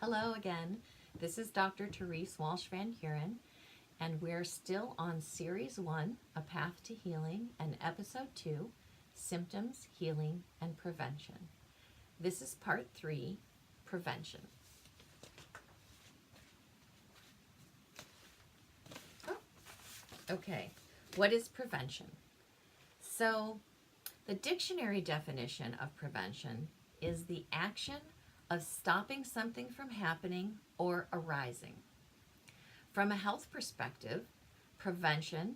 Hello again. This is Dr. Therese Walsh Van Huren, and we're still on Series 1, A Path to Healing, and Episode 2, Symptoms, Healing, and Prevention. This is Part 3, Prevention. Okay, what is prevention? So, the dictionary definition of prevention is the action of stopping something from happening or arising. From a health perspective, prevention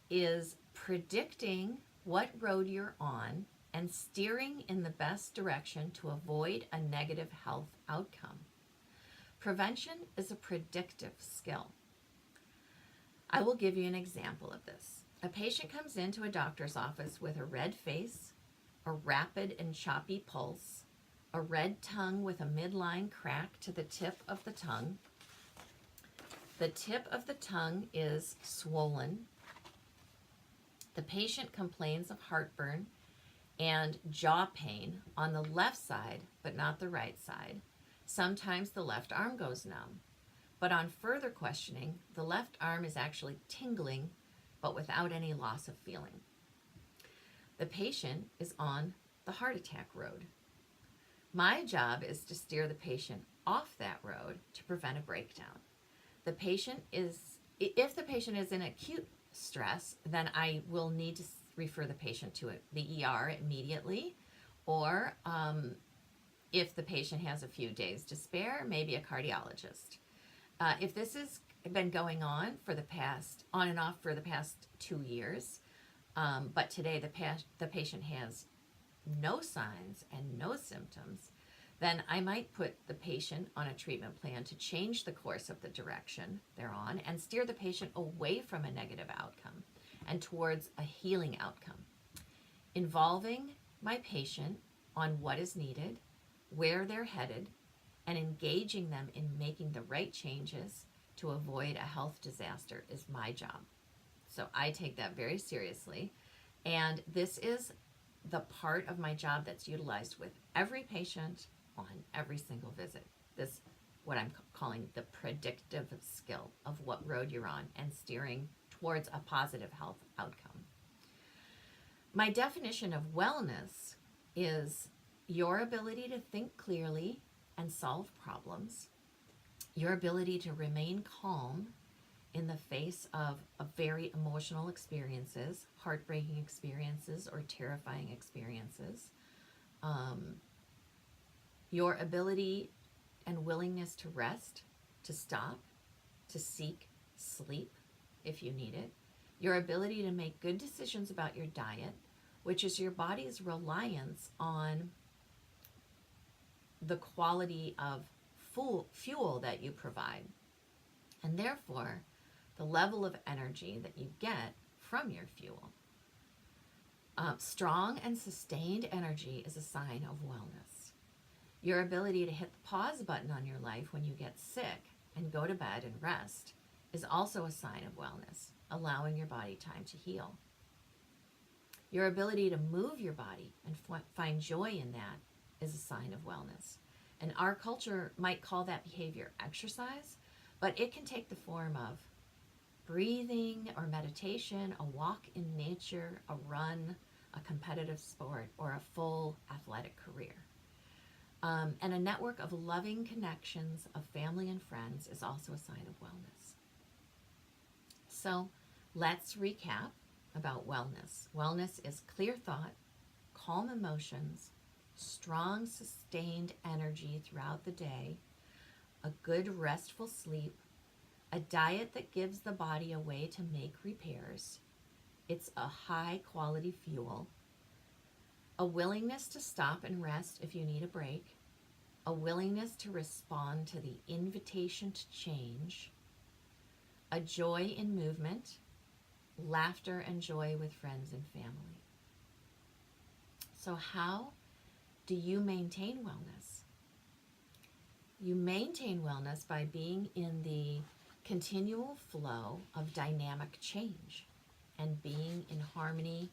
is predicting what road you're on and steering in the best direction to avoid a negative health outcome. Prevention is a predictive skill. I will give you an example of this. A patient comes into a doctor's office with a red face, a rapid and choppy pulse, a red tongue with a midline crack to the tip of the tongue. The tip of the tongue is swollen. The patient complains of heartburn and jaw pain on the left side, but not the right side. Sometimes the left arm goes numb. But on further questioning, the left arm is actually tingling, but without any loss of feeling. The patient is on the heart attack road. My job is to steer the patient off that road to prevent a breakdown. If the patient is in acute stress, then I will need to refer the patient to the ER immediately, or if the patient has a few days to spare, maybe a cardiologist. If this has been going on and off for the past 2 years, but today the patient has no signs and no symptoms, then I might put the patient on a treatment plan to change the course of the direction they're on and steer the patient away from a negative outcome and towards a healing outcome, involving my patient on what is needed, where they're headed, and engaging them in making the right changes to avoid a health disaster is my job. So I take that very seriously, and this is the part of my job that's utilized with every patient on every single visit. This, what I'm calling the predictive skill of what road you're on and steering towards a positive health outcome. My definition of wellness is your ability to think clearly and solve problems, your ability to remain calm in the face of very emotional experiences, heartbreaking experiences, or terrifying experiences, your ability and willingness to rest, to stop, to seek sleep if you need it, your ability to make good decisions about your diet, which is your body's reliance on the quality of fuel that you provide, and therefore the level of energy that you get from your fuel. Strong and sustained energy is a sign of wellness. Your ability to hit the pause button on your life when you get sick and go to bed and rest is also a sign of wellness, allowing your body time to heal. Your ability to move your body and find joy in that is a sign of wellness. And our culture might call that behavior exercise, but it can take the form of breathing or meditation, a walk in nature, a run, a competitive sport, or a full athletic career. And a network of loving connections of family and friends is also a sign of wellness. So let's recap about wellness. Wellness is clear thought, calm emotions, strong, sustained energy throughout the day, a good restful sleep, a diet that gives the body a way to make repairs. It's a high quality fuel, a willingness to stop and rest if you need a break, a willingness to respond to the invitation to change, a joy in movement, laughter and joy with friends and family. So how do you maintain wellness? You maintain wellness by being in the continual flow of dynamic change and being in harmony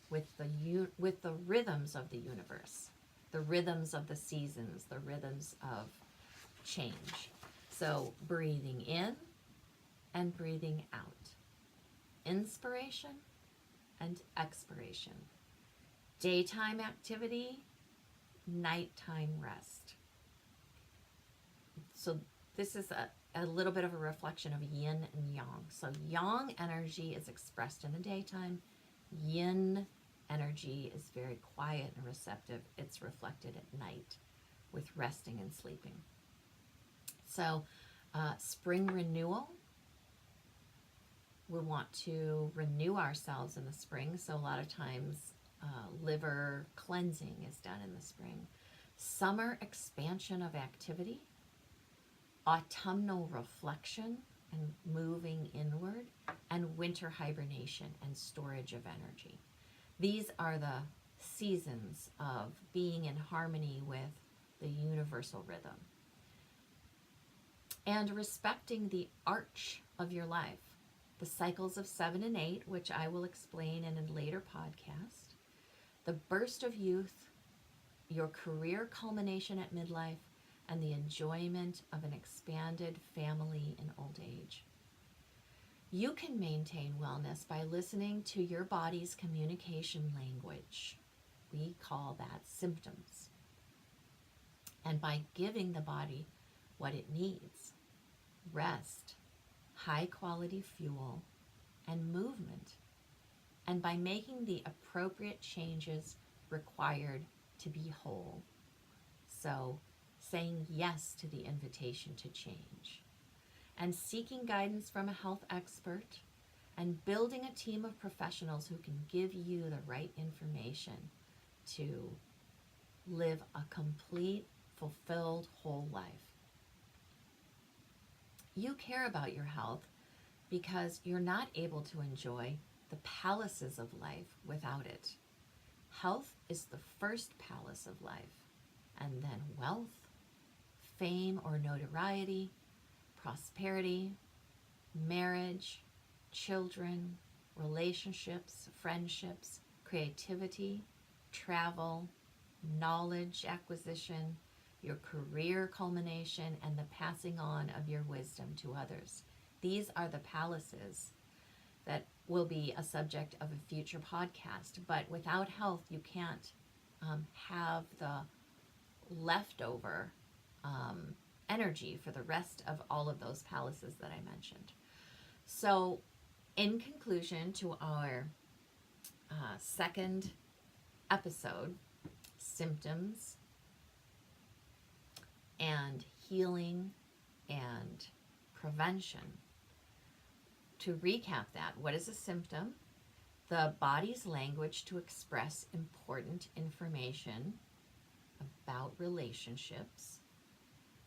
with the rhythms of the universe, the rhythms of the seasons, the rhythms of change. So breathing in and breathing out. Inspiration and expiration. Daytime activity, nighttime rest. So this is a little bit of a reflection of yin and yang. So yang energy is expressed in the daytime. Yin energy is very quiet and receptive. It's reflected at night with resting and sleeping. So spring renewal. We want to renew ourselves in the spring. So a lot of times liver cleansing is done in the spring. Summer expansion of activity. Autumnal reflection and moving inward, and winter hibernation and storage of energy. These are the seasons of being in harmony with the universal rhythm. And respecting the arch of your life, the cycles of 7 and 8, which I will explain in a later podcast, the burst of youth, your career culmination at midlife, and the enjoyment of an expanded family in old age. You can maintain wellness by listening to your body's communication language. We call that symptoms. And by giving the body what it needs: rest, high quality fuel, and movement. And by making the appropriate changes required to be whole. So, saying yes to the invitation to change, and seeking guidance from a health expert, and building a team of professionals who can give you the right information to live a complete, fulfilled, whole life. You care about your health because you're not able to enjoy the palaces of life without it. Health is the first palace of life, and then wealth, fame or notoriety, prosperity, marriage, children, relationships, friendships, creativity, travel, knowledge acquisition, your career culmination, and the passing on of your wisdom to others. These are the palaces that will be a subject of a future podcast. But without health, you can't have the leftover energy for the rest of all of those palaces that I mentioned. So, in conclusion to our second episode, symptoms and healing and prevention. To recap that, what is a symptom? The body's language to express important information about relationships.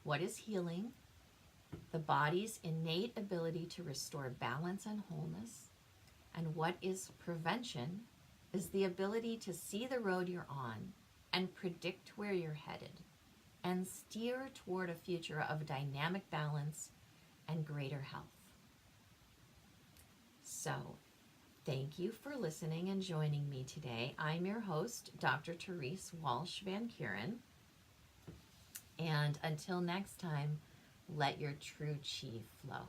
What is healing? The body's innate ability to restore balance and wholeness. And what is prevention? Is the ability to see the road you're on and predict where you're headed and steer toward a future of dynamic balance and greater health. So, thank you for listening and joining me today. I'm your host, Dr. Therese Walsh Van Kuren. And until next time, let your true chi flow.